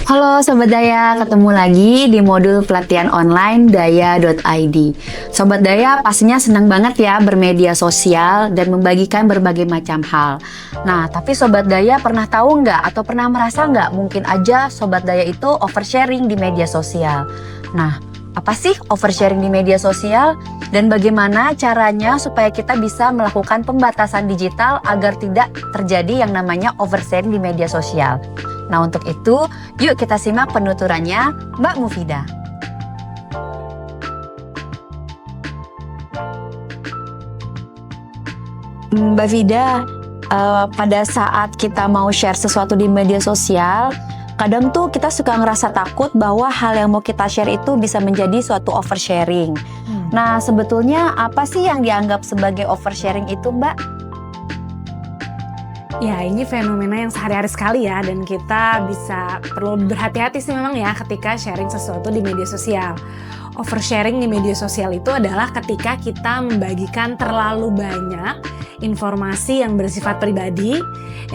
Halo Sobat Daya, ketemu lagi di modul pelatihan online daya.id. Sobat Daya pastinya senang banget ya bermedia sosial dan membagikan berbagai macam hal. Nah, tapi Sobat Daya pernah tahu nggak atau pernah merasa nggak mungkin aja Sobat Daya itu oversharing di media sosial? Nah, apa sih oversharing di media sosial? Dan bagaimana caranya supaya kita bisa melakukan pembatasan digital agar tidak terjadi yang namanya oversharing di media sosial? Nah, untuk itu, yuk kita simak penuturannya Mbak Mufidah. Mbak Vida, pada saat kita mau share sesuatu di media sosial, kadang tuh kita suka ngerasa takut bahwa hal yang mau kita share itu bisa menjadi suatu oversharing. Nah, sebetulnya apa sih yang dianggap sebagai oversharing itu, Mbak? Ya, ini fenomena yang sehari-hari sekali ya, dan kita perlu berhati-hati sih memang ya ketika sharing sesuatu di media sosial. Oversharing di media sosial itu adalah ketika kita membagikan terlalu banyak informasi yang bersifat pribadi,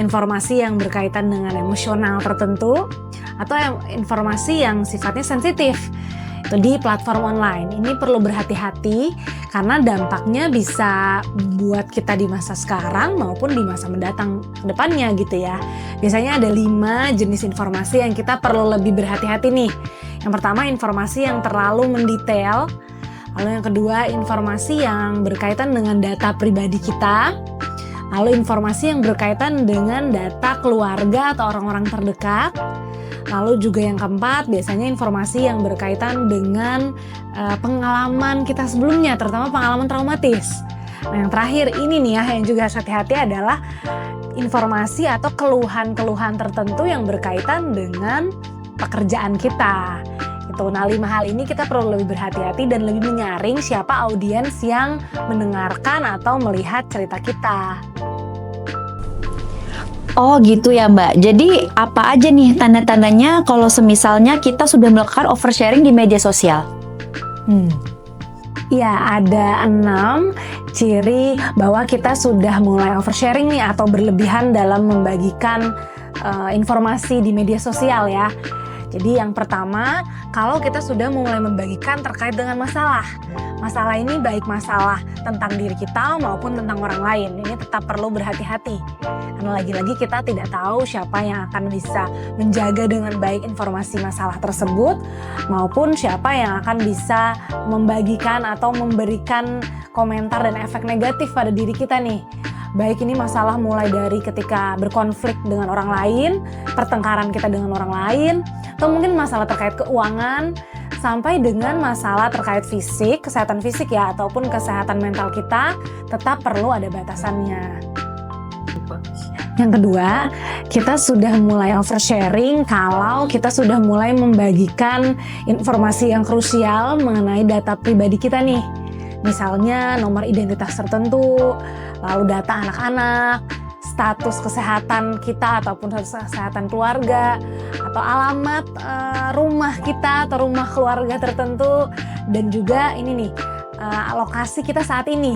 informasi yang berkaitan dengan emosional tertentu, atau informasi yang sifatnya sensitif itu di platform online. Ini perlu berhati-hati karena dampaknya bisa buat kita di masa sekarang maupun di masa mendatang ke depannya gitu ya. Biasanya ada 5 jenis informasi yang kita perlu lebih berhati-hati nih. Yang pertama, informasi yang terlalu mendetail. Lalu yang kedua, informasi yang berkaitan dengan data pribadi kita. Lalu informasi yang berkaitan dengan data keluarga atau orang-orang terdekat. Lalu juga yang keempat, biasanya informasi yang berkaitan dengan pengalaman kita sebelumnya, terutama pengalaman traumatis. Nah, yang terakhir ini nih ya, yang juga harus hati-hati adalah informasi atau keluhan-keluhan tertentu yang berkaitan dengan pekerjaan kita. Itu. Nah, 5 hal ini kita perlu lebih berhati-hati dan lebih menyaring siapa audiens yang mendengarkan atau melihat cerita kita. Oh gitu ya Mbak, jadi apa aja nih tanda-tandanya kalau semisalnya kita sudah melakukan oversharing di media sosial? Ya, ada 6 ciri bahwa kita sudah mulai oversharing nih atau berlebihan dalam membagikan informasi di media sosial ya. Jadi yang pertama, kalau kita sudah mulai membagikan terkait dengan masalah. Masalah ini baik masalah tentang diri kita maupun tentang orang lain. Ini tetap perlu berhati-hati. Karena lagi-lagi kita tidak tahu siapa yang akan bisa menjaga dengan baik informasi masalah tersebut, maupun siapa yang akan bisa membagikan atau memberikan komentar dan efek negatif pada diri kita nih. Baik ini masalah mulai dari ketika berkonflik dengan orang lain, pertengkaran kita dengan orang lain, atau mungkin masalah terkait keuangan, sampai dengan masalah terkait fisik, kesehatan fisik ya, ataupun kesehatan mental kita, tetap perlu ada batasannya. Yang kedua, kita sudah mulai oversharing kalau kita sudah mulai membagikan informasi yang krusial mengenai data pribadi kita nih. Misalnya nomor identitas tertentu, lalu data anak-anak, status kesehatan kita ataupun kesehatan keluarga, atau alamat rumah kita atau rumah keluarga tertentu, dan juga ini nih lokasi kita saat ini.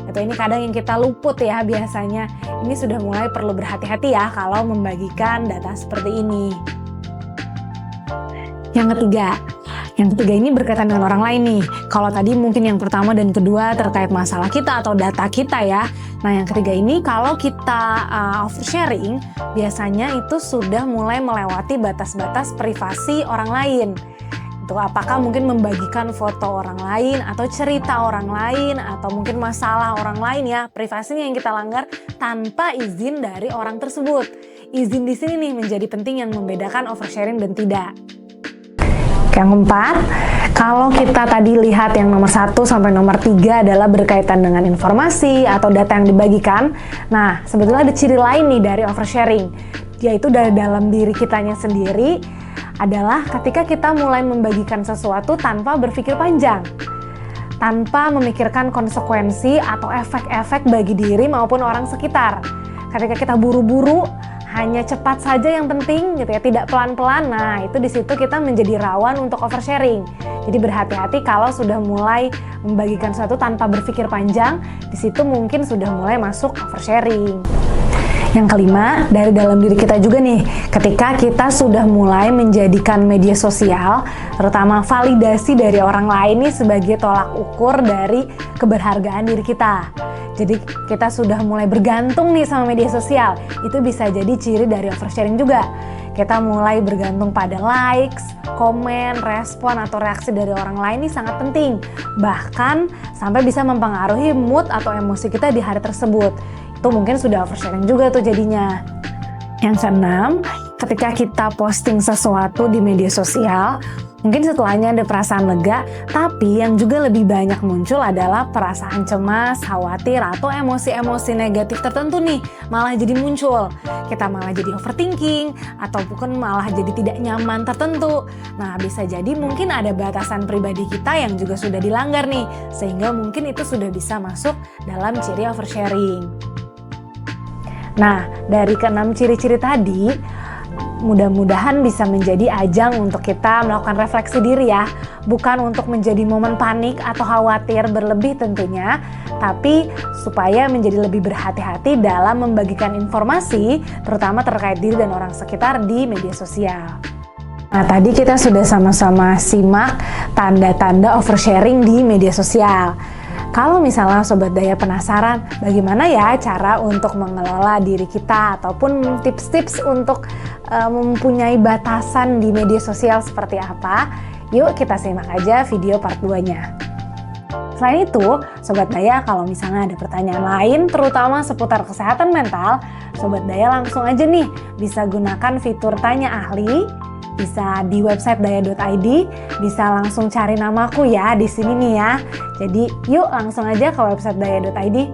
Atau ini kadang yang kita luput ya biasanya. Ini sudah mulai perlu berhati-hati ya kalau membagikan data seperti ini. Yang ketiga ini berkaitan dengan orang lain nih. Kalau tadi mungkin yang pertama dan kedua terkait masalah kita atau data kita ya. Nah, yang ketiga ini kalau kita oversharing, biasanya itu sudah mulai melewati batas-batas privasi orang lain. Itu apakah mungkin membagikan foto orang lain atau cerita orang lain atau mungkin masalah orang lain ya, privasinya yang kita langgar tanpa izin dari orang tersebut. Izin di sini nih menjadi penting yang membedakan oversharing dan tidak. Yang keempat, kalau kita tadi lihat yang nomor 1 sampai nomor 3 adalah berkaitan dengan informasi atau data yang dibagikan. Nah, sebetulnya ada ciri lain nih dari oversharing, yaitu dari dalam diri kitanya sendiri adalah ketika kita mulai membagikan sesuatu tanpa berpikir panjang, tanpa memikirkan konsekuensi atau efek-efek bagi diri maupun orang sekitar. Ketika kita buru-buru, hanya cepat saja yang penting gitu ya, tidak pelan-pelan. Nah, itu di situ kita menjadi rawan untuk oversharing. Jadi berhati-hati kalau sudah mulai membagikan sesuatu tanpa berpikir panjang, di situ mungkin sudah mulai masuk oversharing. Yang kelima, dari dalam diri kita juga nih, ketika kita sudah mulai menjadikan media sosial, terutama validasi dari orang lain nih sebagai tolak ukur dari keberhargaan diri kita. Jadi kita sudah mulai bergantung nih sama media sosial, itu bisa jadi ciri dari oversharing juga. Kita mulai bergantung pada likes, komen, respon, atau reaksi dari orang lain ini sangat penting. Bahkan sampai bisa mempengaruhi mood atau emosi kita di hari tersebut. Itu mungkin sudah oversharing juga tuh jadinya. Yang keenam, ketika kita posting sesuatu di media sosial, mungkin setelahnya ada perasaan lega, tapi yang juga lebih banyak muncul adalah perasaan cemas, khawatir, atau emosi-emosi negatif tertentu nih malah jadi muncul. Kita malah jadi overthinking, ataupun malah jadi tidak nyaman tertentu. Nah, bisa jadi mungkin ada batasan pribadi kita yang juga sudah dilanggar nih, sehingga mungkin itu sudah bisa masuk dalam ciri oversharing. Nah, dari keenam ciri-ciri tadi, mudah-mudahan bisa menjadi ajang untuk kita melakukan refleksi diri ya. Bukan untuk menjadi momen panik atau khawatir berlebih tentunya, tapi supaya menjadi lebih berhati-hati dalam membagikan informasi, terutama terkait diri dan orang sekitar di media sosial. Nah, tadi kita sudah sama-sama simak tanda-tanda oversharing di media sosial. Kalau misalnya Sobat Daya penasaran bagaimana ya cara untuk mengelola diri kita ataupun tips-tips untuk mempunyai batasan di media sosial seperti apa, yuk kita simak aja video part 2-nya. Selain itu, Sobat Daya kalau misalnya ada pertanyaan lain terutama seputar kesehatan mental, Sobat Daya langsung aja nih bisa gunakan fitur tanya ahli. Bisa di website daya.id, bisa langsung cari namaku ya di sini nih ya. Jadi yuk langsung aja ke website daya.id.